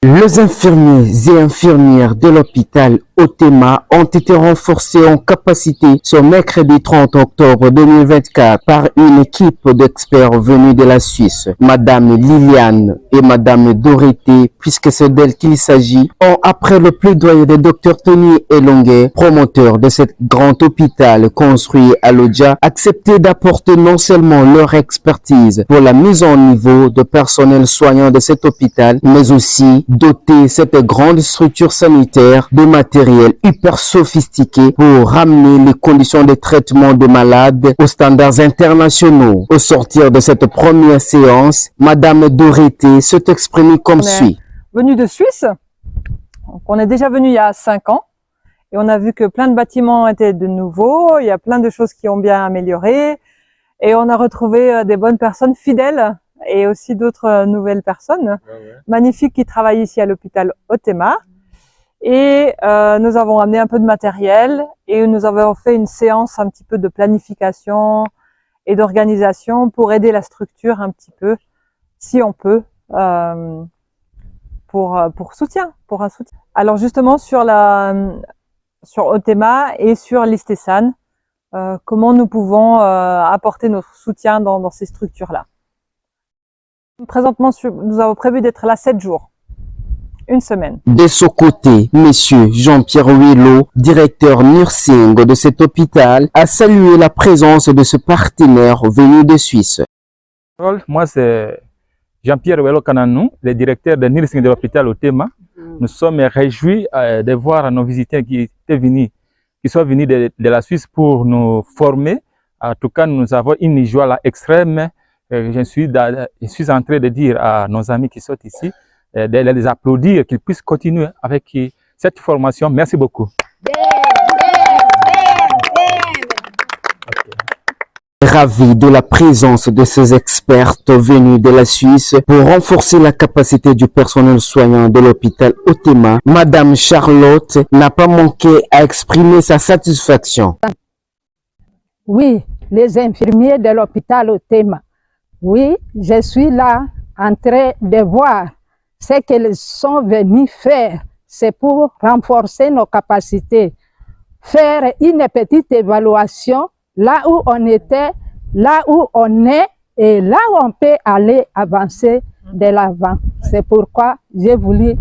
Les infirmiers et infirmières de l'hôpital Otema ont été renforcés en capacité ce mercredi 30 octobre 2024 par une équipe d'experts venus de la Suisse. Madame Liliane et Madame Dorothée, puisque c'est d'elle qu'il s'agit, ont, après le plaidoyer de Dr Tony Elonguet, promoteur de cet grand hôpital construit à Lodja, accepté d'apporter non seulement leur expertise pour la mise en niveau de personnel soignant de cet hôpital, mais aussi doter cette grande structure sanitaire de matériel hyper sophistiqué pour ramener les conditions de traitement des malades aux standards internationaux. Au sortir de cette première séance, Madame Dorothée s'est exprimée comme suit. Venu de Suisse, donc on est déjà venu il y a 5 ans et on a vu que plein de bâtiments étaient de nouveau, il y a plein de choses qui ont bien amélioré et on a retrouvé des bonnes personnes fidèles et aussi d'autres nouvelles personnes magnifiques qui travaillent ici à l'hôpital Otema. Et nous avons amené un peu de matériel et nous avons fait une séance un petit peu de planification et d'organisation pour aider la structure un petit peu, si on peut, pour un soutien. Alors justement sur Otema et sur l'Istesan, comment nous pouvons apporter notre soutien dans ces structures-là. Présentement, nous avons prévu d'être là 7 jours. Une semaine. De son côté, Monsieur Jean-Pierre Huilot, directeur nursing de cet hôpital, a salué la présence de ce partenaire venu de Suisse. Moi, c'est Jean-Pierre Huilot Kananou, le directeur de nursing de l'hôpital Otema. Nous sommes réjouis de voir nos visiteurs qui sont venus de la Suisse pour nous former. En tout cas, nous avons une joie là extrême. Je suis en train de dire à nos amis qui sont ici, de les applaudir, qu'ils puissent continuer avec cette formation. Merci beaucoup. Ravi de la présence de ces expertes venus de la Suisse pour renforcer la capacité du personnel soignant de l'hôpital Otema, Madame Charlotte n'a pas manqué à exprimer sa satisfaction. Oui, les infirmiers de l'hôpital Otema. Oui, je suis là en train de voir ce qu'ils sont venus faire. C'est pour renforcer nos capacités, faire une petite évaluation là où on était, là où on est et là où on peut aller avancer de l'avant. C'est pourquoi j'ai voulu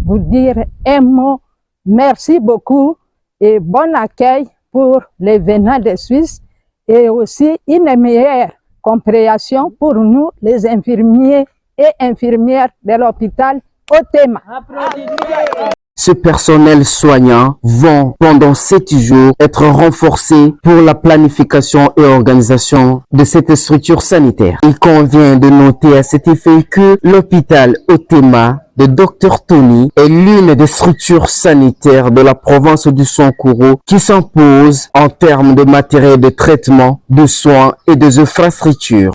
vous dire un mot. Merci beaucoup et bon accueil pour les venants de Suisse et aussi une meilleure compréhension pour nous, les infirmiers et infirmières de l'hôpital Otema. Ce personnel soignant vont pendant 7 jours être renforcé pour la planification et organisation de cette structure sanitaire. Il convient de noter à cet effet que l'hôpital Otema de Dr Tony est l'une des structures sanitaires de la province du Sankuru qui s'impose en termes de matériel de traitement, de soins et des infrastructures.